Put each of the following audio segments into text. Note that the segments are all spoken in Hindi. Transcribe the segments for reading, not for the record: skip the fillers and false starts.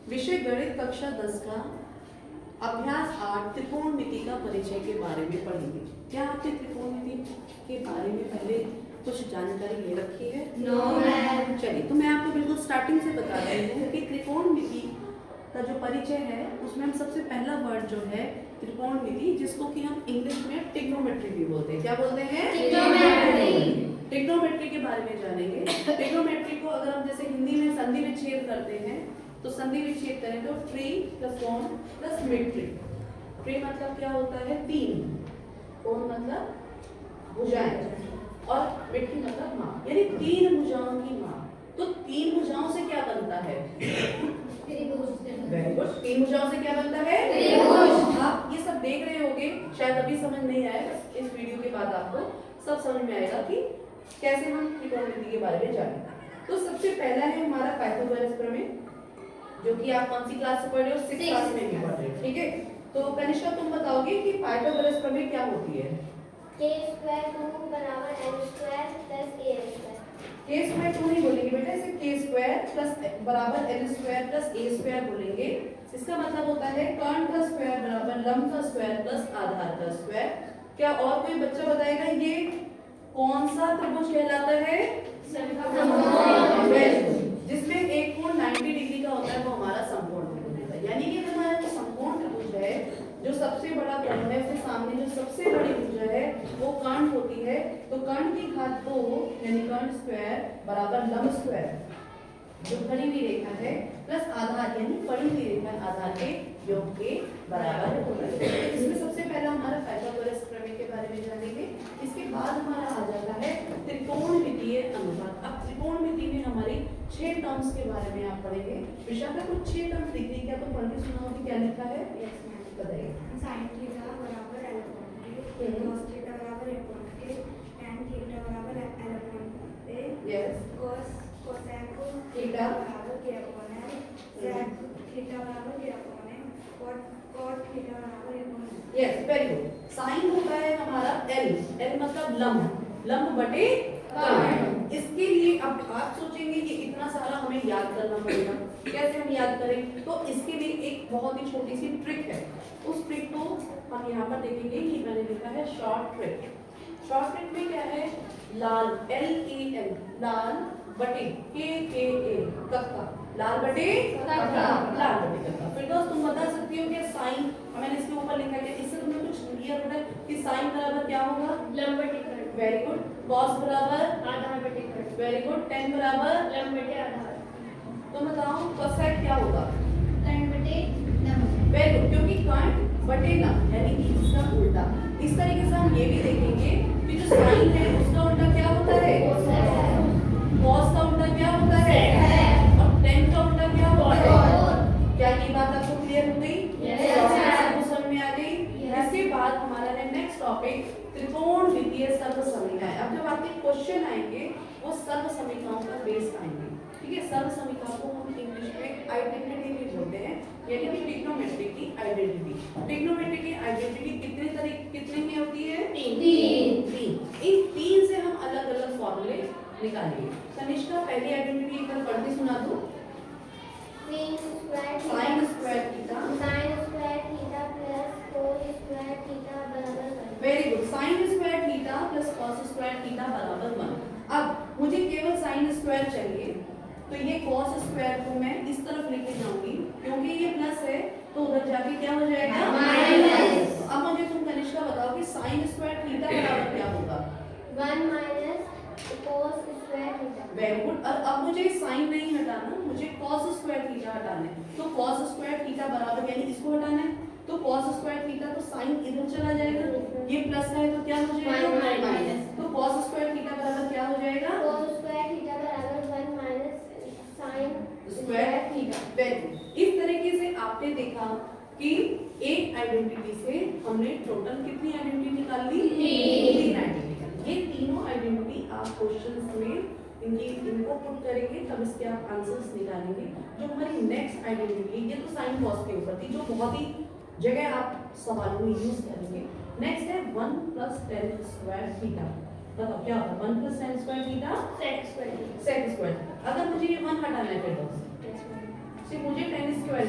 विषय गणित कक्षा 10 का अभ्यास 8 त्रिकोणमिति का परिचय के बारे में पढ़ेंगे। क्या आपने त्रिकोणमिति के बारे में पहले कुछ जानकारी ले रखी है? No ma'am. चलिए, तो मैं आपको बिल्कुल स्टार्टिंग से बता रही हूँ कि त्रिकोणमिति का जो परिचय है उसमें हम सबसे पहला वर्ड जो है त्रिकोणमिति, जिसको कि हम इंग्लिश में ट्रिग्नोमेट्री भी बोलते हैं। क्या बोलते हैं? ट्रिग्नोमेट्री। ट्रिग्नोमेट्री के बारे में जानेंगे। ट्रिग्नोमेट्री को अगर हम जैसे हिंदी में संधि विच्छेद करते हैं तो संधि विच्छेद करें तो ट्री प्लस कोण प्लस मिड ट्री। ट्री मतलब क्या होता है? तीन। कोण मतलब भुजाएं और मिड ट्री मतलब माप, यानी तीन भुजाओं की माप। तो तीन भुजाओं से क्या बनता है? Very good. तीन भुजाओं से क्या बनता है? त्रिभुज। आप ये सब देख रहे होंगे, शायद अभी समझ नहीं आएगा, इस वीडियो के बाद आपको सब समझ में आएगा कि कैसे हम त्रिकोणमिति के बारे में जानें। तो सबसे पहला है हमारा पाइथागोरस प्रमेय, जो कि आप कौन सी क्लास से पढ़ रहे हो? 6th क्लास में भी पढ़ रहे हो, ठीक है। तो कनिष्का, तुम बताओगे कि पाइथागोरस प्रमेय क्या होती है? k² 2 बराबर n² प्लस an²। k² 2 नहीं बोलेंगे बेटा, इसे k² प्लस बराबर n² प्लस a² बोलेंगे। इसका मतलब होता है कर्ण का स्क्वायर बराबर लंब का स्क्वायर प्लस आधार का स्क्वायर। क्या और कोई बच्चा बताएगा ये कौन सा त्रिभुज कहलाता है? जिसमें एक कोण 90 डिग्री का होता है वो हमारा समकोण त्रिभुज होता है। यानी कि हमारा जो समकोण त्रिभुज है, जो सबसे बड़ा कोण है, उसके सामने जो सबसे बड़ी भुजा है वो कर्ण होती है। तो कर्ण की घात 2 यानी कर्ण स्क्वायर बराबर लंब स्क्वायर, जो खड़ी हुई रेखा है, प्लस आधार यानी पड़ी हुई रेखा आधार के योग के बराबर होता है। इसमें सबसे पहला हमारा पाइथागोरस प्रमेय के बारे में जानेंगे। इसके बाद हमारा आ जाता है त्रिकोणमितीय अनुपात। अब त्रिकोणमिति में हमारी 6 टर्म्स के बारे में आप पढ़ेंगे। विशाखा, कुछ 6 टर्म्स दिख रही, क्या तो पढ़ के सुनाओगे? क्या लिखा है? बताइए। sin थीटा बराबर l upon k, cos theta बराबर a upon k, tan theta बराबर l upon a, yes. cosec theta बराबर k upon l, sec theta बराबर k upon m, cot theta बराबर a upon l। Yes, very good. Sine होता है हमारा l, l मतलब लंब, लंब बटे कर्ण। इसके लिए अब आप सोचेंगे कि इतना सारा हमें याद करना पड़ेगा, कैसे हम याद करें? तो इसके लिए एक बहुत ही छोटी सी ट्रिक है। उस ट्रिक को हम यहाँ पर देखेंगे कि मैंने लिखा है शॉर्ट ट्रिक। शॉर्ट ट्रिक में क्या है? लाल LAL, लाल बटे KKA, कक्का। लाल बटे कक्का, लाल बटे कक्का। फिर दोस्त तुम बता सकती हो कि साइन, मैंने इसके ऊपर लिखा है, इससे तुम्हें कुछ क्लियर होता है कि साइन बराबर क्या होगा? लंब बटे कर्ण। Very good. कॉस बराबर आधार बटे कर्ण। Very good. टेन बराबर लंब बटे आधार। तो बताओ कोसेक क्या होगा? कर्ण बटे लंब। वेरी गुड, क्योंकि कर्ण बटे लंब यानी कि इसका उल्टा। इस तरीके से हम ये भी देखेंगे कि जो साइन है उसका उल्टा क्या होता है? कॉस का उल्टा क्या होता है? और टेन का उल्टा क्या होता है? क्या ये बात आपको क्लियर हो गई? आपको समझ में आ गई? इसके बाद हमारा है नेक्स्ट टॉपिक त्रिकोणमितीय सर्वसमीकाएं। अब जब आपके क्वेश्चन आएंगे वो सर्वसमीकाओं का बेस आएंगे, ठीक है। सर्वसमीका को हम इंग्लिश में आइडेंटिटी भी बोलते हैं, यानी कि ट्रिग्नोमेट्री की आइडेंटिटी। ट्रिग्नोमेट्री की आइडेंटिटी कितने में होती है? तीन। इन तीन से हम अलग अलग फॉर्मूले निकालेंगे। कनिष्का, पहली आइडेंटिटी एक बार पढ़ के सुना दो। sin² sine square theta plus cos² theta बराबर 1। Very good. Sine square theta plus cos square theta बराबर 1। अब मुझे केवल साइन स्क्वायर चाहिए, तो ये कॉस स्क्वायर को मैं इस तरफ लेके जाऊंगी, क्योंकि ये प्लस है तो उधर जाके क्या हो जाएगा? माइनस। अब मुझे तुम कनिष्का बताओ कि साइन स्क्वायर थीटा बराबर क्या होगा? 1 minus cos² theta. Very good. और अब मुझे साइन नहीं हटाना, मुझे कॉस स्क्वायर थीटा हटाना है। तो कॉस स्क्वायर थीटा बराबर यानी इसको हटाना है, तो cos स्क्वायर थीटा, तो साइन इधर चला जाएगा, ये प्लस है तो क्या हो जाएगा? माइनस। तो cos स्क्वायर थीटा बराबर क्या हो जाएगा? cos² थीटा बराबर 1 minus sin square theta. Very good. इस तरीके से आपने देखा कि एक आइडेंटिटी से हमने टोटल कितनी आइडेंटिटी निकाल ली? 3 आइडेंटिटी। ये तीनों आइडेंटिटी आप क्वेश्चंस में इनको पुट करेंगे, तब इसके आप आंसर्स निकालेंगे। जो हमारी नेक्स्ट आइडेंटिटी, ये तो साइन कॉस के ऊपर थी, जो बहुत ही जगह आप सवालों में यूज करेंगे। नेक्स्ट है 1 प्लस tan स्क्वायर थीटा। बताओ क्या होगा? 1 plus tan square theta sec square. Sec square. अगर मुझे ये 1 हटाना है फिर बस सिर्फ मुझे tan स्क्वायर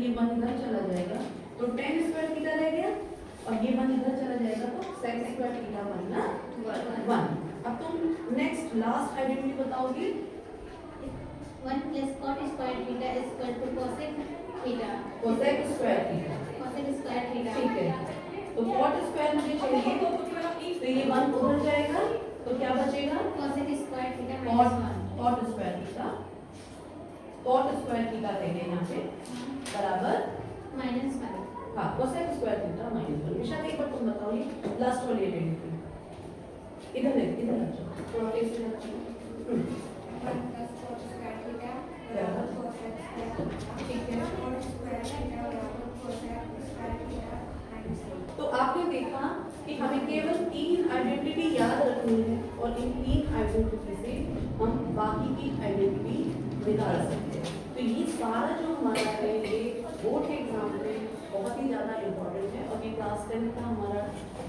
ये 1 इधर चला जाएगा तो tan स्क्वायर थीटा रह गया और ये 1 इधर चला जाएगा तो sec स्क्वायर थीटा बनना 1। अब तुम नेक्स्ट लास्ट आइडेंटिटी बताओगी 1 plus cot square theta is equal to cosec theta. cosec square theta. Cosec square theta. ठीक है तो cot स्क्वायर मुझे चाहिए तो ये 1 उधर जाएगा तो क्या बचेगा Cosec square theta cot minus 1. cot square theta रहेगा यहाँ पे बराबर minus 1. हाँ cosec square theta minus 1। Nishat एक बार तुम बताओ ये लास्ट वाली आइडेंटिटी इधर रख जाओ थोड़ा फेस से रख 1 plus cot square theta बराबर cosec square theta। ठीक है cot square theta बराबर cosec square theta minus 1। तो आपने देखा कि हमें केवल 3 आइडेंटिटी याद रखनी है और इन 3 आइडेंटिटी से हम बाकी की आइडेंटिटी निकाल सकते हैं। तो ये सारा जो हमारा है ये बोर्ड के एग्जाम में बहुत ही ज़्यादा इम्पोर्टेंट है और ये क्लास 10 का हमारा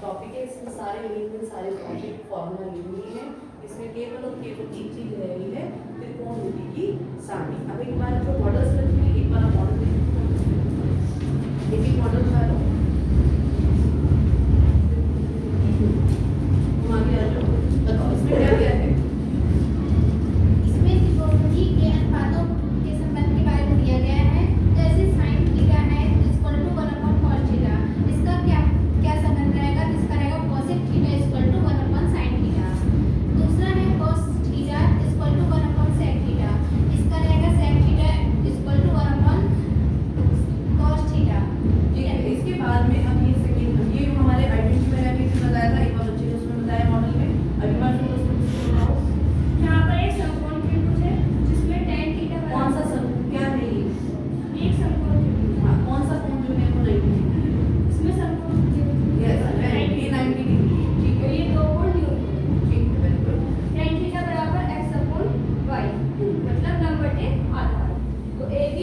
टॉपिक है। इसमें सारे एलिमेंट सारे कॉन्सेप्ट फॉर्मूला ली हुई है। इसमें केवल और केवल एक चीज रह रही है त्रिकोणमिति की सारणी। अब एक बार जो मॉडल्स रखेंगे एक बार मॉडल एक मॉडल उठा लो तुम आगे आ जाओ बताओ इसमें क्या क्या है। इसमें त्रिकोणमिति के अनुपातों के संबंध के बारे में दिया गया है। जैसे sin थीटा है इक्वल टू 1/cos थीटा, इसका क्या संबंध रहेगा? इसका रहेगा cosec theta equal to 1/sin theta. दूसरा है cos theta equal to 1/sec theta, इसका रहेगा sec theta equal to 1/cos theta. ठीक है इसके बाद में अब ये सेकंड ये जो हमारे आइडेंटिटी में मैंने बताया था एक बार बच्चे ने उसमें बताया मॉडल में अगली बार फिर उसमें बताओ यहाँ पर एक समकोण त्रिभुज है जिसमें tan थीटा कौन सा सब क्या है ये एक समकोण त्रिभुज हाँ कौन सा कोण जो है वो 90 इसमें समकोण त्रिभुज यस 90 डिग्री ठीक है ये दो कोण न्यून ठीक है वेरी गुड tan थीटा बराबर x अपॉन y मतलब लंब बटे आधार। तो AB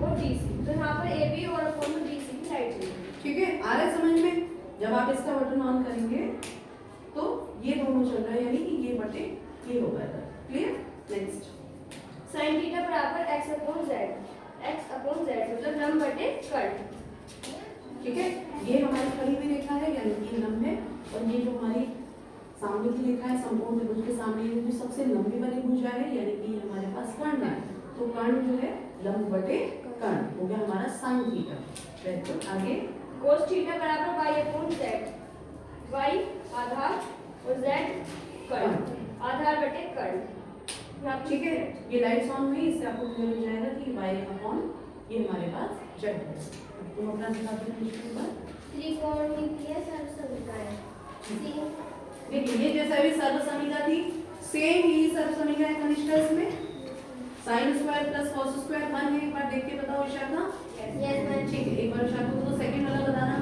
और BC, तो यहाँ पर AB और अपॉन BC की राइट चाहिए। ठीक है आ रहा है समझ में। जब आप इसका बटन ऑन करेंगे तो ये दोनों चल रहा है यानी कि ये बटे ये होगा इधर क्लियर। नेक्स्ट sin थीटा बराबर x अपॉन z मतलब लंब बटे कर्ण। ठीक है ये हमारी खड़ी हुई रेखा है यानी कि ये लंब है और ये जो हमारी सामने की रेखा है समकोण त्रिभुज के सामने ये जो सबसे लंबी वाली भुजा है यानी कि ये हमारे पास कर्ण है। तो कर्ण जो है लंब बटे कर्ण हो गया हमारा sin थीटा। तो आगे cos थीटा बराबर y अपॉन z, y आधार और z कर्ण, आधार बटे कर्ण। ठीक है ये लाइट्स ऑन हुई इससे आपको क्लियर हो जाएगा कि y अपॉन ये हमारे पास z है। तुम अपना दिखा दो निश्चित बात त्रिकोणमितीय सर्वसमीकरण देखिए ये जैसा भी सर्व समीकरण थी सेम ही सर्व समीकरण है कनिष्ठा में sin square plus cos square 1 है। एक बार देख के बताओ इशारा। यस मैम ठीक है एक बार इशारा को तो सेकंड वाला बताना